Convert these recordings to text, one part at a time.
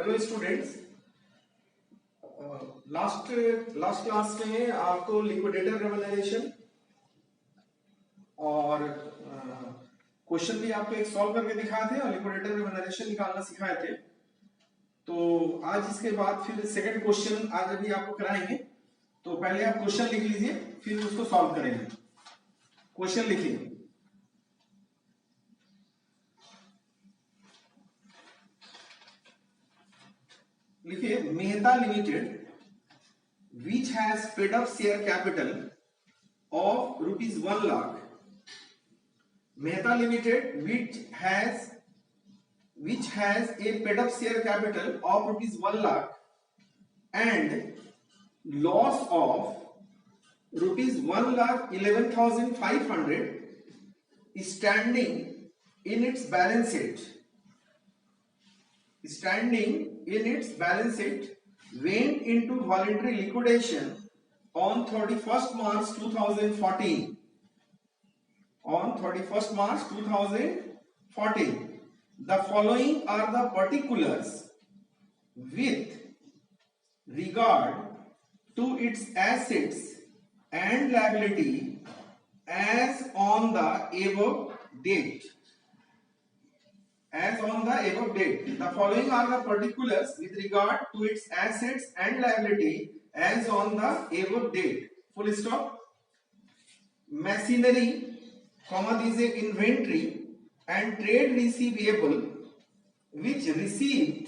Hello students, last class में आपको liquidator remuneration और क्वेश्चन भी आपको एक सॉल्व करके दिखाए थे और लिक्विडेटर रेम्यूनरेशन निकालना सिखाए थे। तो आज इसके बाद फिर सेकंड क्वेश्चन आज अभी आपको कराएंगे। तो पहले आप क्वेश्चन लिख लीजिए, फिर उसको सॉल्व करेंगे। क्वेश्चन लिखिए। लिखिए, Mehta limited which has paid up share capital of rupees 1 lakh. Mehta Limited which has a paid up share capital of rupees 1 lakh and loss of rupees 1 lakh 11,500 standing in its balance sheet. Went into voluntary liquidation on 31st March 2014. On 31st March 2014. The following are the particulars with regard to its assets and liability as on the above date. The following are the particulars with regard to its assets and liability as on the above date. Full stop. Machinery, this is inventory and trade receivable which received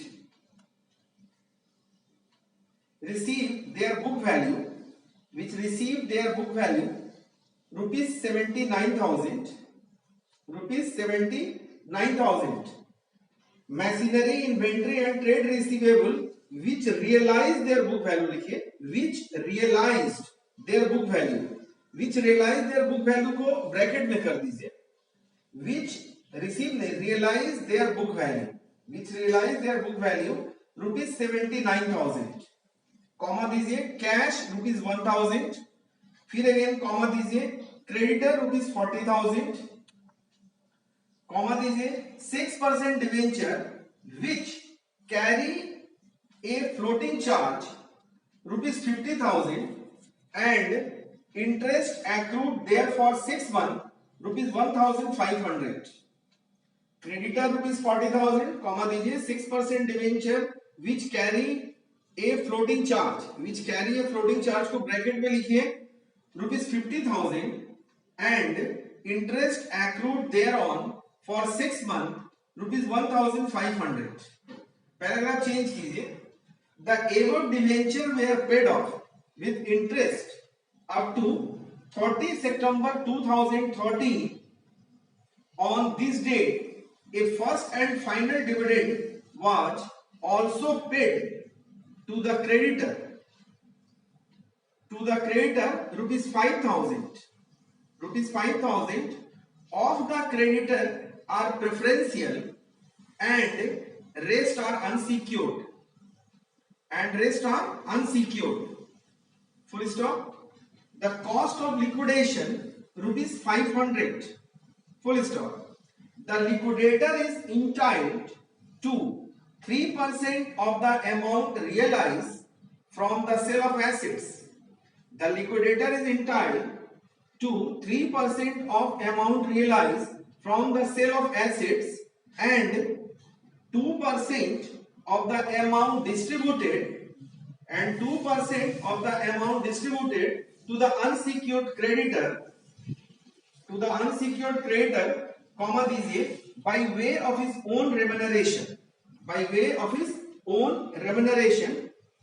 their book value rupees 79,000. Machinery, inventory and trade receivable which realized their book value. लिखिए, which realized their book value को bracket में कर दीजिए। which realized their book value rupees 79,000, comma दीजिए, cash rupees 1,000, फिर again comma दीजिए, creditor rupees 40,000, comma दीजिए, 6% debenture which carry a floating charge rupees 50,000 and interest accrued there for 6 months rupees 1,500. creditor rupees 40,000, comma दीजिए, 6% debenture which carry a floating charge को bracket में लिखिए rupees 50,000 and interest accrued thereon for 6 months rupees 1,500. Paragraph change कीजिए। The above debenture were paid off with interest up to 30 September 2013. On this date, a first and final dividend was also paid to the creditor rupees 5,000. Of the creditor are preferential and rest are unsecured. Full stop. The cost of liquidation rupees 500. Full stop. The liquidator is entitled to 3% of the amount realized from the sale of assets. The liquidator is entitled to 3% of amount realized from the sale of assets and 2% of the amount distributed to the unsecured creditor comma दीजिए, by way of his own remuneration.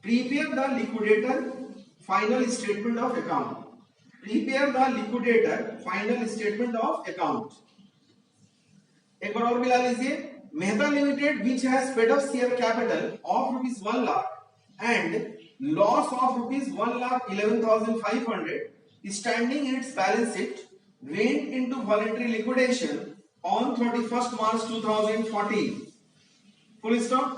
Prepare the liquidator final statement of account. एक बार और मिला लीजिए। Mehta limited which has paid up share capital of rupees 1 lakh and loss of rupees 1,11,500 standing in its balance sheet went into voluntary liquidation on 31st March 2014. Full stop.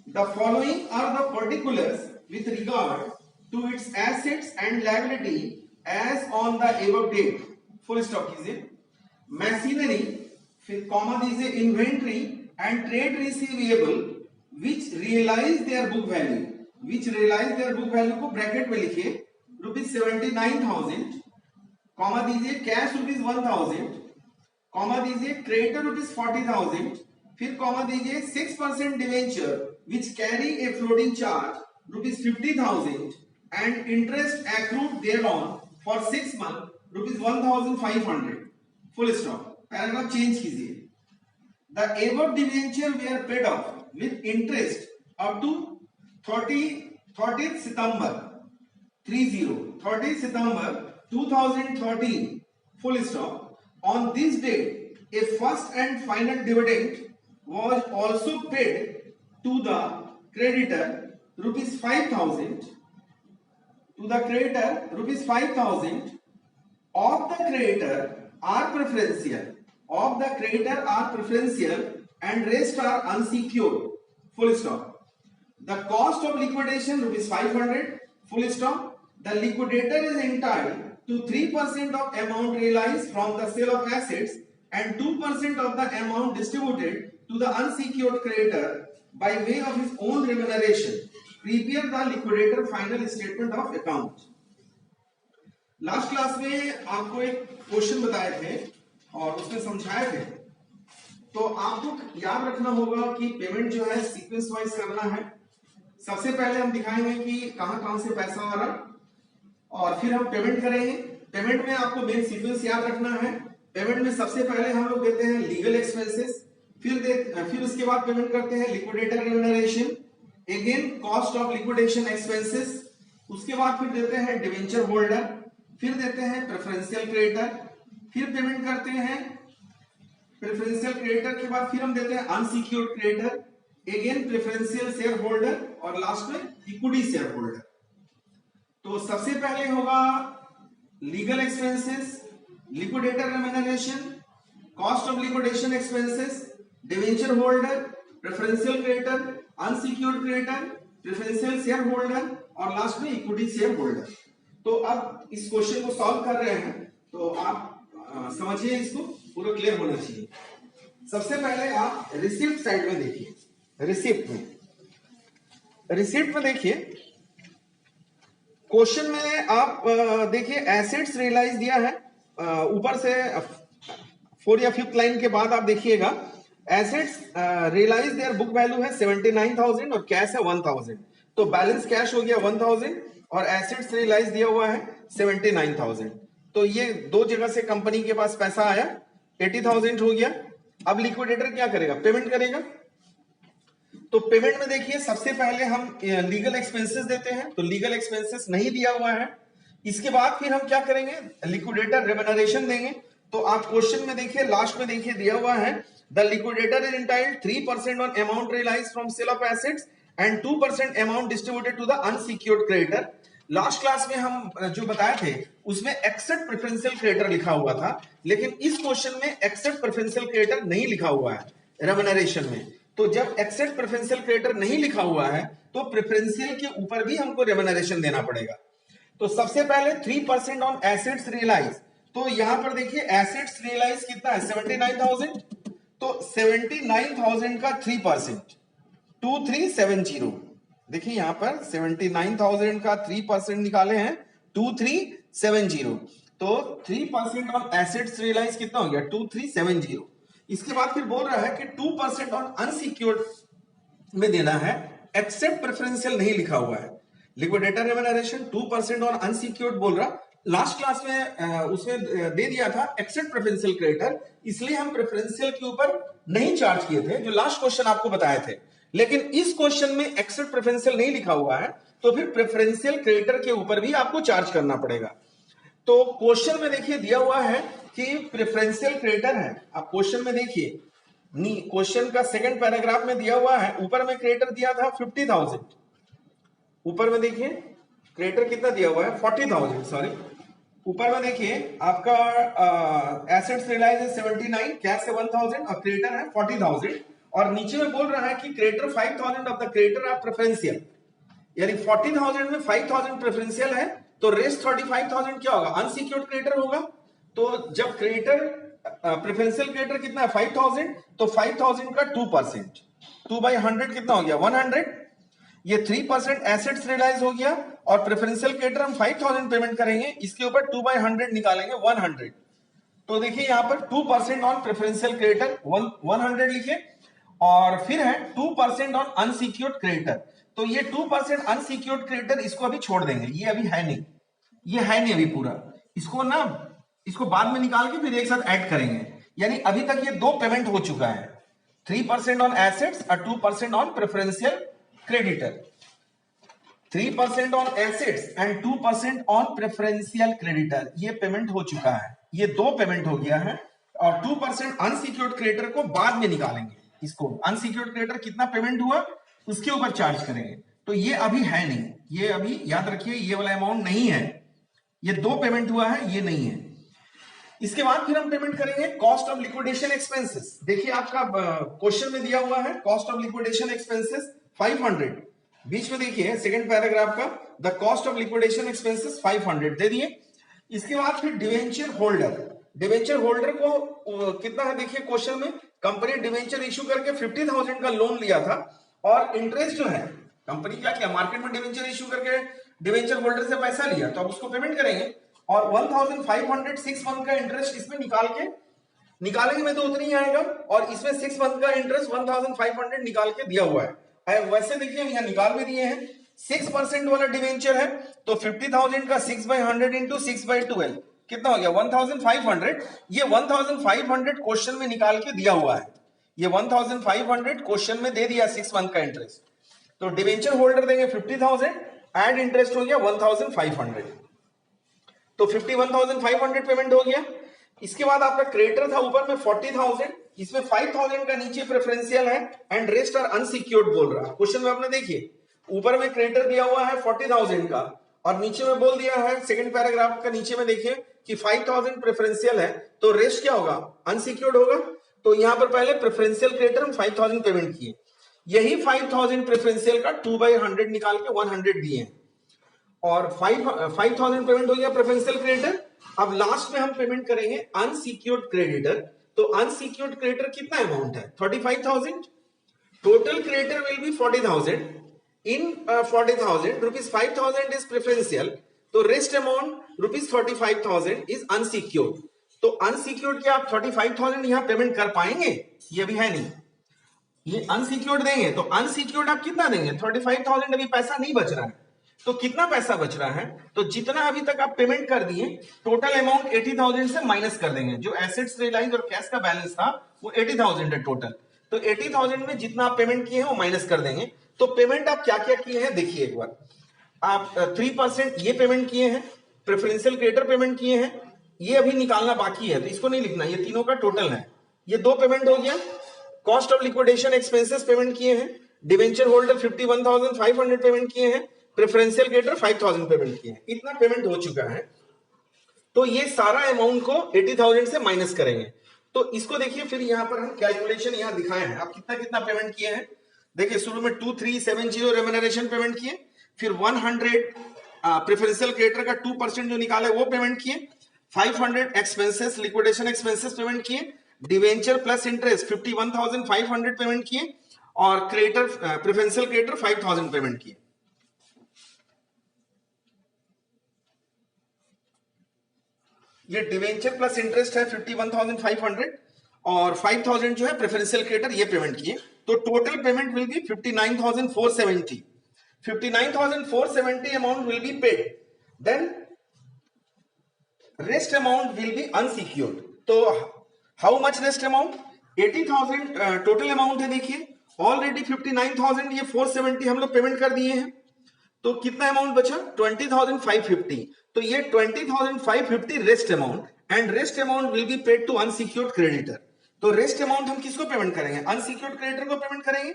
The following are the particulars with regard to its assets and liability as on the above date. Full stop कीजिए। machinery, फिर comma दीजिए, inventory and trade receivable which realise their book value, which realise their book value को bracket में लिखिए ₹79,000, comma दीजिए cash ₹1,000, comma दीजिए creditor ₹40,000, फिर comma दीजिए 6% debenture which carry a floating charge ₹50,000 and interest accrued thereon for 6 month ₹1,500, full stop. Paragraph change कीजिए। The above debenture were paid off with interest up to 30th September 2013, full stop. On this date, a first and final dividend was also paid to the creditor ₹5,000. To the creditor ₹5,000 of the creditor are preferential. Of the creditor are preferential and rest are unsecured, full stop. The cost of liquidation ₹500, full stop. The liquidator is entitled to 3% of amount realized from the sale of assets and 2% of the amount distributed to the unsecured creditor by way of his own remuneration. Prepare the liquidator final statement of account. Last class में आपको एक question बताए थे और उसमें समझाए थे, तो आपको याद रखना होगा कि पेमेंट जो है सीक्वेंस वाइज करना है। सबसे पहले हम दिखाएंगे कि कहां से पैसा आ रहा और फिर हम पेमेंट करेंगे। पेमेंट में आपको मेन सीक्वेंस याद रखना है। पेमेंट में सबसे पहले हम लोग देते हैं लीगल एक्सपेंसेस, फिर उसके बाद पेमेंट करते हैं liquidator remuneration, again cost of liquidation expenses, उसके बाद फिर देते हैं डिवेंचर होल्डर, फिर देते हैं प्रेफरेंशियल क्रेडिटर, फिर पेमेंट करते हैं प्रेफरेंशियल क्रेडिटर के बाद फिर हम देते हैं unsecured creditor, again preferential share holder और लास्ट में इक्विटी शेयर होल्डर। तो सबसे पहले होगा legal expenses, liquidator remuneration, cost of liquidation expenses, debenture holder, preferential creditor, unsecured creditor, preferential share holder और लास्ट में इक्विटी शेयर होल्डर। तो अब इस क्वेश्चन को सॉल्व कर रहे हैं तो आप समझिए, इसको पूरा क्लियर होना चाहिए। सबसे पहले आप रिसिप्ट साइड में देखिए, रिसिप्ट में देखिए क्वेश्चन में आप देखिए एसेट्स रियलाइज दिया है, ऊपर से 4 या 5th लाइन के बाद आप देखिएगा assets realise their book value है 79,000 और कैश है 1,000, तो बैलेंस कैश हो गया 1,000 और एसेट्स रियलाइज दिया हुआ है 79,000। तो ये दो जगह से कंपनी के पास पैसा आया, 80,000 हो गया। अब लिक्विडेटर क्या करेगा? पेमेंट करेगा। तो पेमेंट में देखिए सबसे पहले हम लीगल एक्सपेंसेस देते हैं, तो लीगल एक्सपेंसेस नहीं दिया हुआ है। इसके बाद फिर हम क्या करेंगे? लिक्विडेटर रेम्यूनरेशन देंगे। तो आप क्वेश्चन में देखिए लास्ट में देखिए दिया हुआ है the liquidator is entitled 3% on amount realised from sale of assets and 2% amount distributed to the unsecured creditor. Last class में हम जो बताए थे उसमें एक्सेप्ट प्रेफरेंशियल क्रेडिटर लिखा हुआ था, लेकिन इस क्वेश्चन में एक्सेप्ट प्रेफरेंशियल क्रेडिटर नहीं लिखा हुआ है रेम्यूनरेशन में। तो जब एक्सेप्ट प्रेफरेंशियल क्रेडिटर नहीं लिखा हुआ है तो प्रेफरेंशियल के ऊपर भी हमको रेम्यूनरेशन देना पड़ेगा। तो सबसे पहले 3% ऑन एसेट्स रियलाइज, तो यहां पर देखिए एसेट्स रियलाइज कितना है? 79,000, तो 79,000 का 3% 2370। देखिए यहां पर 79,000 का 3% निकाले हैं 2370, तो 3% ऑन एसेट्स रियलाइज कितना हो गया? 2370। इसके बाद फिर बोल रहा है कि 2% ऑन अनसिक्योर्ड में देना है, एक्सेप्ट प्रेफरेंशियल नहीं लिखा हुआ है। लिक्विडेटर रेम्यूनरेशन 2% ऑन अनसिक्योर्ड बोल रहा। लास्ट क्लास में उसमें दे दिया था एक्सेप्ट प्रेफरेंशियल क्रेडिटर, इसलिए हम प्रेफरेंशियल के ऊपर नहीं चार्ज किए थे, जो लास्ट क्वेश्चन आपको बताए थे। लेकिन इस क्वेश्चन में एक्सेप्ट प्रेफरेंशियल नहीं लिखा हुआ है, तो फिर प्रेफरेंशियल क्रेडिटर के ऊपर भी आपको चार्ज करना पड़ेगा। तो क्वेश्चन में देखिए दिया हुआ है कि प्रेफरेंशियल क्रेडिटर है। आप क्वेश्चन में देखिए, क्वेश्चन का सेकंड पैराग्राफ में दिया हुआ है, ऊपर में क्रेडिटर दिया था 50,000, ऊपर में देखिए क्रेडिटर कितना दिया हुआ है? 40,000, सॉरी। ऊपर में देखिए आपका एसेट्स रियलाइज है 79, कैश है 1,000 और क्रेडिटर है 40,000, और नीचे में बोल रहा है कि creditor 5,000 of the creditor are preferential, यानी 40,000 में 5,000 प्रेफरेंशियल है, तो रेस्ट 35,000 क्या होगा? अनसिक्योर्ड क्रेडिटर होगा। तो जब क्रेडिटर प्रेफरेंशियल क्रेडिटर कितना है? 5,000, तो 5,000 का 2%, 2/100 कितना हो गया 100। ये 3% एसेट्स रियलाइज हो गया और प्रेफरेंशियल क्रेडिटर हम 5000 पेमेंट करेंगे, इसके ऊपर 2/100 निकालेंगे 100। तो देखिए यहां पर 2% ऑन प्रेफरेंशियल क्रेडिटर 100 लिखे और फिर है 2% ऑन अनसिक्योर्ड क्रेडिटर। तो ये 2% अनसिक्योर्ड क्रेडिटर इसको अभी छोड़ देंगे, ये अभी है नहीं, ये है नहीं अभी पूरा, इसको ना इसको बाद में निकाल के फिर एक साथ ऐड करेंगे। यानी अभी तक ये दो पेमेंट हो चुका है, 3% ऑन एसेट्स और 2% on preferential creditor. 3% on assets and 2% on preferential creditor, ये पेमेंट हो चुका है, ये दो पेमेंट हो गया है। और 2% अनसिक्योर्ड क्रेडिटर को बाद में निकालेंगे, इसको अनसिक्योर्ड क्रेडिटर कितना पेमेंट हुआ उसके ऊपर चार्ज करेंगे। तो ये अभी है नहीं, ये अभी याद रखिए ये वाला अमाउंट नहीं है, ये दो पेमेंट हुआ है, ये नहीं है। इसके बाद फिर हम पेमेंट करेंगे कॉस्ट ऑफ लिक्विडेशन एक्सपेंसेस। देखिए आपका क्वेश्चन में दिया हुआ है कॉस्ट ऑफ लिक्विडेशन एक्सपेंसेस 500, बीच में देखिए सेकंड पैराग्राफ का the cost of liquidation expenses 500 दे दिए। इसके बाद फिर डिवेंचर होल्डर, डिवेंचर होल्डर को कितना है देखिए क्वेश्चन में, कंपनी डिवेंचर इश्यू करके 50,000 का लोन लिया था और इंटरेस्ट जो है कंपनी क्या किया मार्केट में डिवेंचर इश्यू करके डिवेंचर होल्डर से पैसा लिया, तो अब उसको पेमेंट करेंगे और 1500 6 मंथ का इंटरेस्ट इसमें निकालेंगे में तो उतना ही आएगा और इसमें 6 मंथ का इंटरेस्ट 1500 निकाल के दिया हुआ है। वैसे देखिए यहाँ निकाल भी दिए हैं, 6% वाला डिवेंचर है तो 50,000 का 6/100 इंटू 6/12 कितना हो गया 1500। ये 1500 क्वेश्चन में निकाल के दिया हुआ है, ये 1500 क्वेश्चन में दे दिया 6 मंथ का इंटरेस्ट। तो डिवेंचर होल्डर देंगे 50,000, एड इंटरेस्ट हो गया 1500, तो 51,500 पेमेंट हो गया। इसके बाद आपका क्रेडिटर था ऊपर में 40,000, इसमें 5,000 का नीचे प्रेफरेंशियल है एंड रेस्ट आर अनसिक्योर्ड बोल रहा है क्वेश्चन में। आपने देखिए ऊपर में क्रेडिटर दिया हुआ है 40,000 का और नीचे में बोल दिया है सेकंड पैराग्राफ का नीचे में देखिए कि 5,000 प्रेफरेंशियल है, तो रेस्ट क्या होगा अनसिक्योर्ड होगा। तो यहां पर पहले प्रेफरेंशियल क्रेडिटर हम 5,000 पेमेंट किए, यही 5,000 प्रेफरेंशियल का 2/100 निकाल के 100 दिए और 5,000 पेमेंट हो गया प्रेफरेंशियल क्रेडिटर। अब लास्ट में हम पेमेंट करेंगे अनसिक्योर्ड क्रेडिटर। तो अनसिक्योर्ड क्रेडिटर कितना अमाउंट है 35,000, total creditor will be 40,000, in 40,000 rupees 5,000 is preferential, तो rest amount rupees 45,000 is unsecured. तो अनसिक्योर्ड के आप 35,000 यहां पेमेंट कर पाएंगे, ये भी है नहीं, ये अनसिक्योर्ड देंगे तो अनसिक्योर्ड आप कितना देंगे 35,000, अभी पैसा नहीं बच रहा है। तो कितना पैसा बच रहा है, तो जितना अभी तक आप पेमेंट कर दिए टोटल अमाउंट 80,000 से माइनस कर देंगे। जो एसेट्स रियलाइज और कैश का बैलेंस था वो 80,000 है टोटल, तो 80,000 में जितना आप पेमेंट किए हैं वो माइनस कर देंगे। तो पेमेंट आप क्या क्या किए हैं देखिए एक बार, आप 3% ये पेमेंट किए हैं, प्रेफरेंशियल क्रेडिटर पेमेंट किए हैं, ये अभी निकालना बाकी है तो इसको नहीं लिखना, ये तीनों का टोटल है, ये दो पेमेंट हो गया। Cost of liquidation expenses payment किए हैं, डिवेंचर होल्डर 51,500 पेमेंट किए हैं, प्रेफरेंशियल क्रेडिटर 5,000 पेमेंट किए हैं, इतना पेमेंट हो चुका है। तो ये सारा अमाउंट को 80,000 से माइनस करेंगे। तो इसको देखिए फिर यहां पर हम कैलकुलेशन यहां दिखाए हैं, आप कितना कितना पेमेंट किए हैं देखिए। शुरू में 2370 रेम्यूनरेशन पेमेंट किए, फिर 100 प्रेफरेंशियल क्रेडिटर का 2% जो निकाले वो पेमेंट किए, 500 एक्सपेंसेस लिक्विडेशन एक्सपेंसेस पेमेंट किए, डिवेंचर प्लस इंटरेस्ट 51,500 पेमेंट किए और क्रेडिटर प्रेफरेंशियल क्रेडिटर 5,000 पेमेंट किए। ये डिवेंचर प्लस इंटरेस्ट है 51,500 और 5,000 जो है प्रेफरेंशियल क्रेडिटर ये पेमेंट किए, तो total payment will be 59,470। 59,470 amount will be paid, then rest amount will be unsecured. तो how much rest amount 80,000 total amount है देखिए, ऑलरेडी 59,000 ये 470 हम लोग पेमेंट कर दिए हैं, तो कितना अमाउंट बचा 20,550। तो ये 20,550 rest amount and rest amount will be paid to unsecured creditor. तो रेस्ट अमाउंट हम किसको पेमेंट करेंगे अनसिक्योर्ड क्रेडिटर को पेमेंट करेंगे,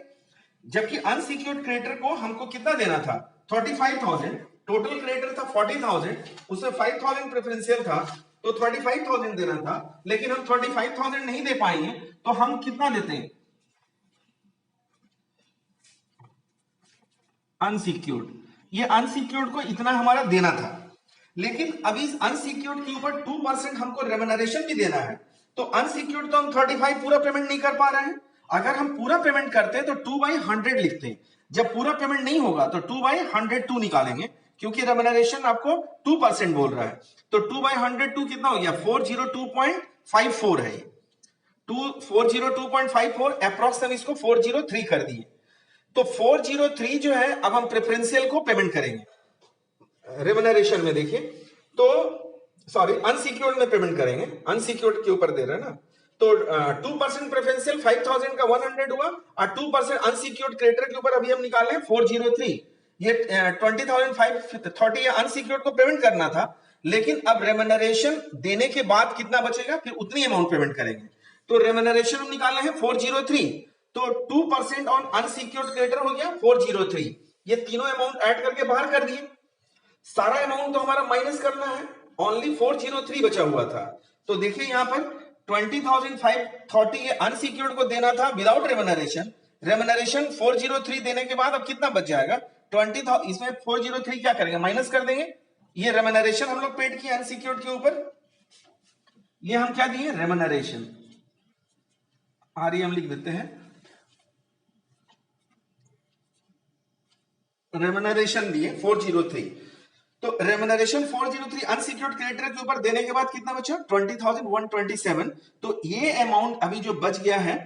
जबकि अनसिक्योर्ड क्रेडिटर को हमको कितना देना था 35,000, टोटल क्रेडिटर था 40,000, उसमें 5,000 प्रेफरेंशियल था तो 35,000 देना था, लेकिन हम 35,000 नहीं दे पाएंगे तो हम कितना देते हैं अनसिक्योर्ड। ये अनसिक्योर्ड को इतना हमारा देना था, लेकिन अभी अनसिक्योर्ड के ऊपर 2% हमको रेम्यूनरेशन भी देना है, तो अनसिक्योर्ड तो हम 35 पूरा पेमेंट नहीं कर पा रहे हैं, अगर हम पूरा पेमेंट करते हैं तो 2/100 लिखते हैं, जब पूरा पेमेंट नहीं होगा तो 2/102 निकालेंगे, क्योंकि रेम्यूनरेशन आपको 2% बोल रहा है। तो 2/102 कितना हो गया? 402.54 है। 402.54 अप्रॉक्स हम इसको 403 कर दिए। तो 403 जो है अब हम प्रेफरेंशियल को पेमेंट करेंगे। रेम्यूनरेशन में देखिए तो सॉरी अनसिक्योर्ड में पेमेंट करेंगे, अनसिक्योर्ड के ऊपर दे रहे हैं ना। तो 2% प्रेफरेंशियल 5000 का 100 हुआ और 2% अनसिक्योर्ड क्रेडिटर के ऊपर अभी हम निकाले हैं 403। ये 20,530 अनसिक्योर्ड को पेमेंट करना था, लेकिन अब रेम्यूनरेशन देने के बाद कितना बचेगा फिर उतनी अमाउंट पेमेंट करेंगे। तो रेम्यूनरेशन हम निकाले हैं 403, तो 2% ऑन अनसिक्योर्ड क्रेडिटर हो गया 403। ये तीनों अमाउंट ऐड करके बाहर कर दिए। सारा अमाउंट तो हमारा माइनस करना है, ओनली 403 बचा हुआ था। तो देखिए यहां पर 20,530 ये अनसिक्योर्ड को देना था विदाउट रेम्यूनरेशन। रेम्यूनरेशन 403 देने के बाद अब कितना बच जाएगा? 20,000। इसमें 403 क्या करेंगे? माइनस कर देंगे। ये रेम्यूनरेशन हम लोग पेड किए अनसिक्योर्ड के ऊपर, ये हम क्या दिए? रेम्यूनरेशन। हम लिख देते हैं रेम्यूनरेशन दिए 403। तो रेम्यूनरेशन 403 अनसिक्योर्ड क्रेडिटर के ऊपर देने के बाद कितना बचा? 20,127। तो ये अमाउंट अभी जो बच गया है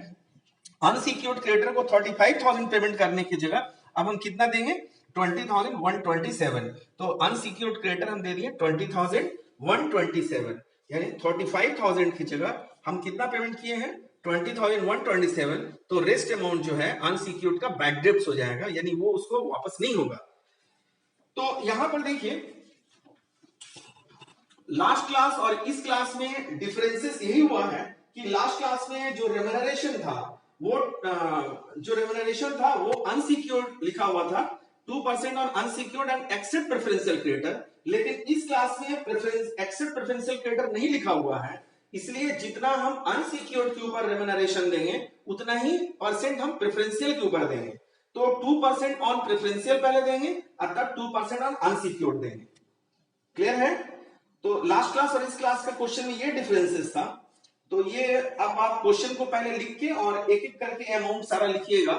अनसिक्योर्ड क्रेडिटर को 35,000 पेमेंट करने की जगह अब हम कितना देंगे? 20,127। तो अनसिक्योर्ड क्रेडिटर हम दे दिए 20,127, यानी 35,000 की जगह हम कितना पेमेंट किए हैं? 20,127। तो रेस्ट अमाउंट जो है अनसिक्योर्ड का बैकडेप्ट हो जाएगा, यानी वो उसको वापस नहीं होगा। तो यहां पर देखिए लास्ट क्लास और इस क्लास में डिफरेंसेस यही हुआ है कि लास्ट क्लास में जो रेम्यूनरेशन था वो अनसिक्योर्ड लिखा हुआ था, 2% on unsecured and except preferential creditor. लेकिन इस क्लास में एक्सेप्ट प्रेफरेंशियल क्रेडिटर नहीं लिखा हुआ है, इसलिए जितना हम अनसिक्योर्ड के ऊपर रेम्यूनरेशन देंगे उतना ही परसेंट हम प्रेफरेंशियल के ऊपर देंगे। तो 2% ऑन प्रेफरेंशियल पहले देंगे और तब 2% ऑन अनसिक्योर्ड देंगे। क्लियर है? तो लास्ट क्लास और इस क्लास का क्वेश्चन में ये डिफरेंसेस था। तो ये अब आप क्वेश्चन को पहले लिख के और एक एक करके अमाउंट सारा लिखिएगा,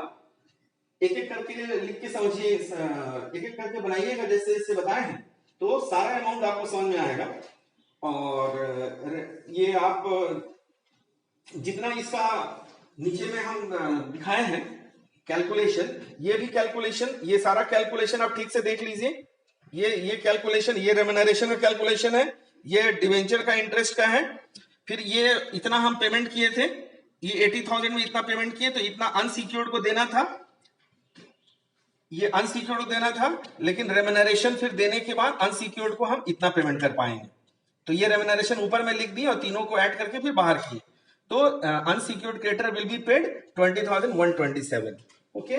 एक एक करके लिख के समझिए, एक एक करके बनाइएगा जैसे जैसे बताए हैं, तो सारा अमाउंट आपको समझ में आएगा। और ये आप जितना इसका नीचे में हम दिखाए हैं कैलकुलेशन, ये भी कैलकुलेशन, ये सारा कैलकुलेशन आप ठीक से देख लीजिए। ये कैलकुलेशन, ये रेम्यूनरेशन का कैलकुलेशन है, ये डिवेंचर का इंटरेस्ट का है। फिर ये इतना हम पेमेंट किए थे, ये 80,000 में इतना पेमेंट किए, तो इतना अनसिक्योर्ड को देना था, ये अनसिक्योर्ड को देना था, लेकिन रेम्यूनरेशन फिर देने के बाद अनसिक्योर्ड को हम इतना पेमेंट कर पाएंगे। तो ये रेम्यूनरेशन ऊपर में लिख दिए और तीनों को ऐड करके फिर बाहर किए। तो unsecured creditor will be paid 20,127। Okay,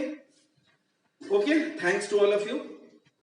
thanks to all of you.